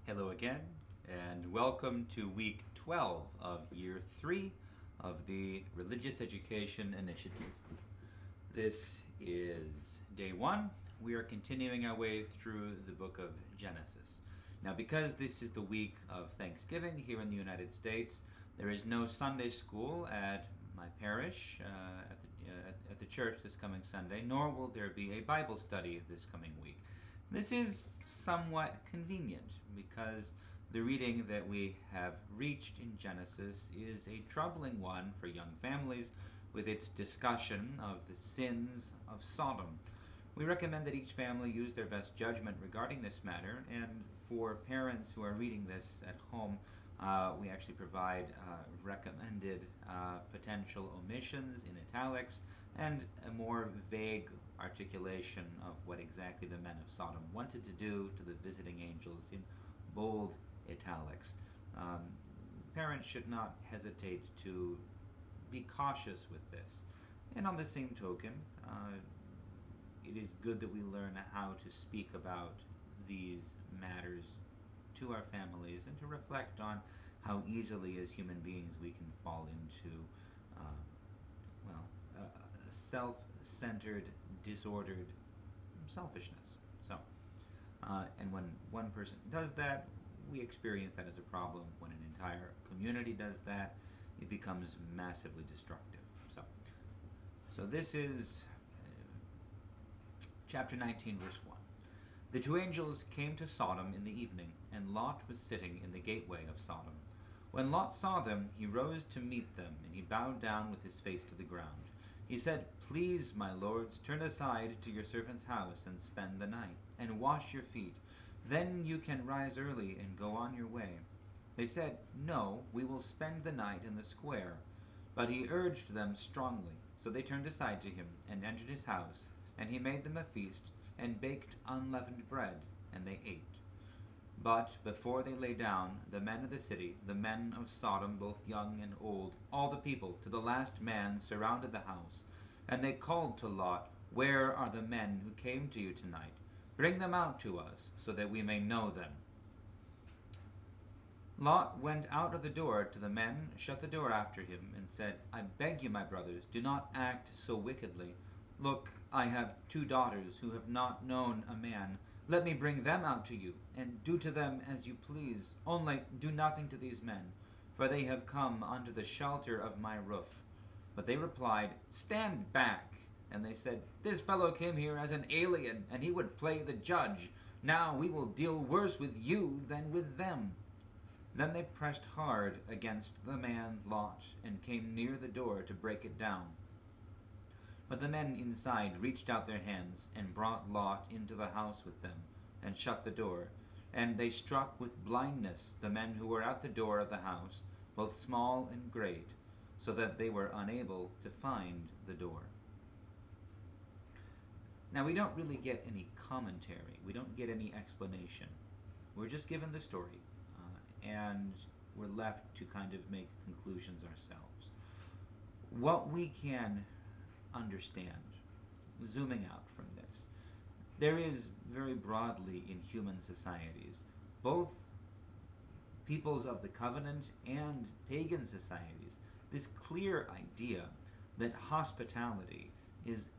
Hello again, and welcome to week 12 of year 3 of the Religious Education Initiative. This is day 1. We are continuing our way through the book of Genesis. Now, because this is the week of Thanksgiving here in the United States, there is no Sunday school at my parish, at the church this coming Sunday, nor will there be a Bible study this coming week. This is somewhat convenient because the reading that we have reached in Genesis is a troubling one for young families with its discussion of the sins of Sodom. We recommend that each family use their best judgment regarding this matter, and for parents who are reading this at home, we actually provide recommended potential omissions in italics and a more vague articulation of what exactly the men of Sodom wanted to do to the visiting angels in bold italics. Parents should not hesitate to be cautious with this. And on the same token, it is good that we learn how to speak about these matters to our families and to reflect on how easily as human beings we can fall into self-centered, disordered selfishness. And when one person does that, we experience that as a problem. When an entire community does that, it becomes massively destructive. So this is chapter 19, verse 1. The two angels came to Sodom in the evening, and Lot was sitting in the gateway of Sodom. When Lot saw them, he rose to meet them, and he bowed down with his face to the ground. He said, "Please, my lords, turn aside to your servant's house and spend the night, and wash your feet. Then you can rise early and go on your way." They said, "No, we will spend the night in the square." But he urged them strongly, so they turned aside to him and entered his house, and he made them a feast, and baked unleavened bread, and they ate. But before they lay down, the men of the city, the men of Sodom, both young and old, all the people, to the last man, surrounded the house. And they called to Lot, "Where are the men who came to you tonight? Bring them out to us, so that we may know them." Lot went out of the door to the men, shut the door after him, and said, "I beg you, my brothers, do not act so wickedly. Look, I have 2 daughters who have not known a man. Let me bring them out to you, and do to them as you please. Only do nothing to these men, for they have come under the shelter of my roof." But they replied, "Stand back." And they said, "This fellow came here as an alien, and he would play the judge. Now we will deal worse with you than with them." Then they pressed hard against the man Lot, and came near the door to break it down. But the men inside reached out their hands, and brought Lot into the house with them, and shut the door. And they struck with blindness the men who were at the door of the house, both small and great, so that they were unable to find the door. Now, we don't really get any commentary. We don't get any explanation. We're just given the story, and we're left to kind of make conclusions ourselves. What we can understand, zooming out from this, there is very broadly in human societies, both peoples of the covenant and pagan societies, this clear idea that hospitality is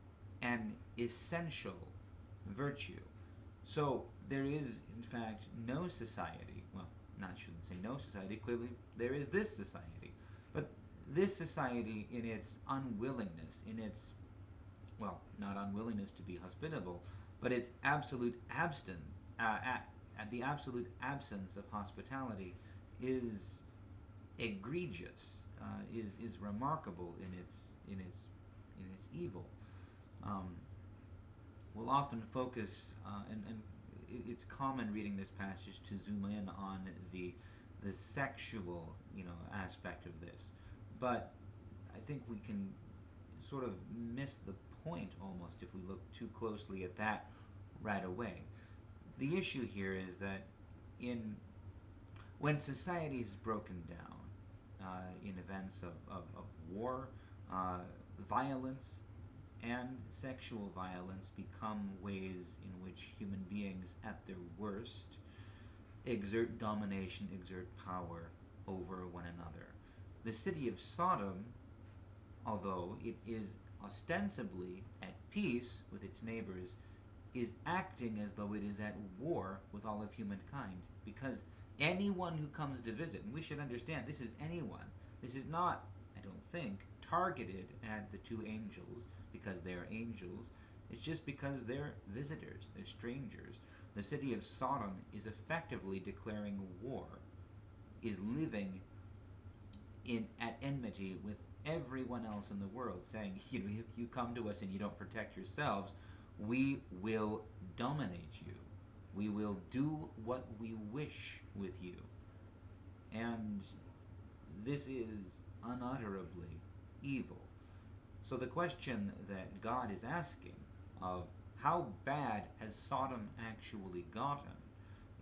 an essential virtue. So there is, in fact, no society, well, I shouldn't say no society, clearly there is this society, but this society, in its unwillingness, in its, well, not unwillingness to be hospitable, but its absolute the absolute absence of hospitality is egregious, is remarkable in its evil. We'll often focus, and it's common reading this passage to zoom in on the sexual, aspect of this. But I think we can sort of miss the point almost if we look too closely at that right away. The issue here is that when society is broken down in events of war, violence, and sexual violence become ways in which human beings at their worst exert domination, exert power over one another. The city of Sodom, although it is ostensibly at peace with its neighbors, is acting as though it is at war with all of humankind, because anyone who comes to visit, and we should understand this is anyone, this is not, I don't think, targeted at the two angels because they are angels. It's just because they're visitors, they're strangers. The city of Sodom is effectively declaring war, is living at enmity with everyone else in the world, saying, if you come to us and you don't protect yourselves, we will dominate you. We will do what we wish with you. And this is unutterably evil. So the question that God is asking of how bad has Sodom actually gotten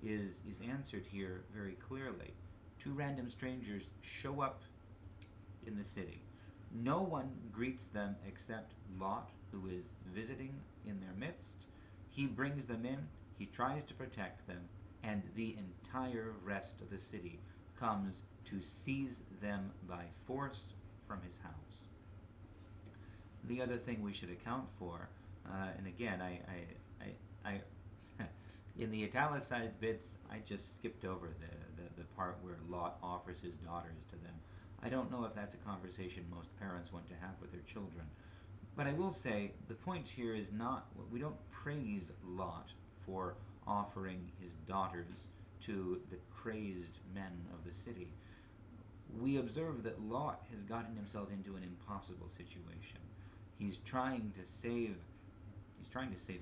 is answered here very clearly. Two random strangers show up in the city. No one greets them except Lot, who is visiting in their midst. He brings them in, he tries to protect them, and the entire rest of the city comes to seize them by force from his house. The other thing we should account for, and again, I in the italicized bits, I just skipped over the part where Lot offers his daughters to them. I don't know if that's a conversation most parents want to have with their children. But I will say, the point here is not, we don't praise Lot for offering his daughters to the crazed men of the city. We observe that Lot has gotten himself into an impossible situation. He's trying to save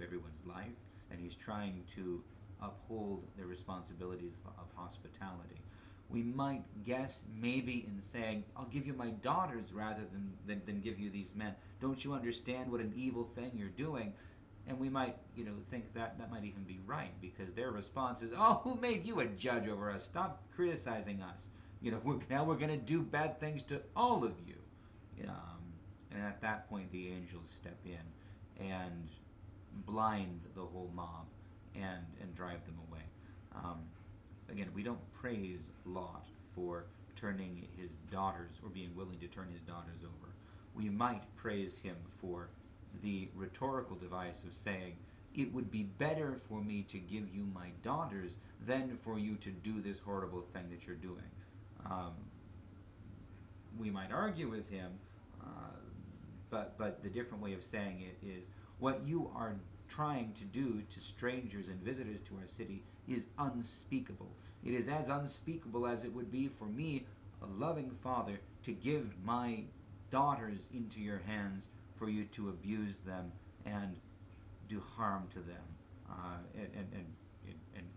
everyone's life, and he's trying to uphold the responsibilities of hospitality. We might guess maybe in saying, I'll give you my daughters rather than give you these men. Don't you understand what an evil thing you're doing? And we might, think that might even be right, because their response is, oh, who made you a judge over us? Stop criticizing us. Now we're going to do bad things to all of you. And at that point, the angels step in and blind the whole mob and drive them away. Again, we don't praise Lot for turning his daughters or being willing to turn his daughters over. We might praise him for the rhetorical device of saying, it would be better for me to give you my daughters than for you to do this horrible thing that you're doing. We might argue with him, but the different way of saying it is, what you are trying to do to strangers and visitors to our city is unspeakable. It is as unspeakable as it would be for me, a loving father, to give my daughters into your hands for you to abuse them and do harm to them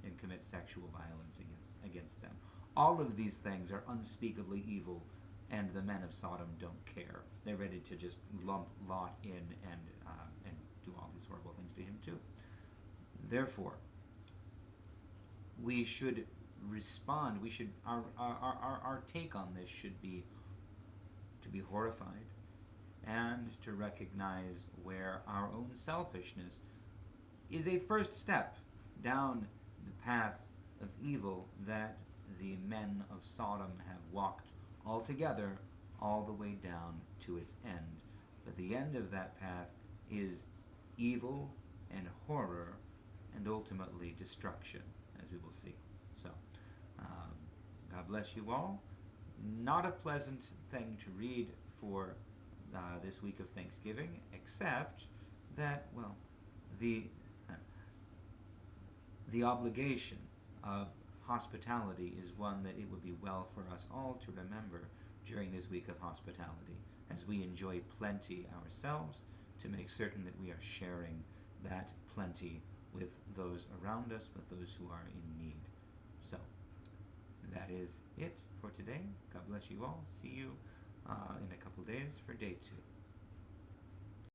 and commit sexual violence against them. All of these things are unspeakably evil, and the men of Sodom don't care. They're ready to just lump Lot in and do all these horrible things to him too. Therefore, we should respond. Our take on this should be to be horrified and to recognize where our own selfishness is a first step down the path of evil that the men of Sodom have walked altogether all the way down to its end. But the end of that path is evil and horror and ultimately destruction, as we will see. So, God bless you all. Not a pleasant thing to read for this week of Thanksgiving, except that, the obligation of hospitality is one that it would be well for us all to remember during this week of hospitality, as we enjoy plenty ourselves, to make certain that we are sharing that plenty with those around us, with those who are in need. So, that is it for today. God bless you all. See you in a couple days for day 2.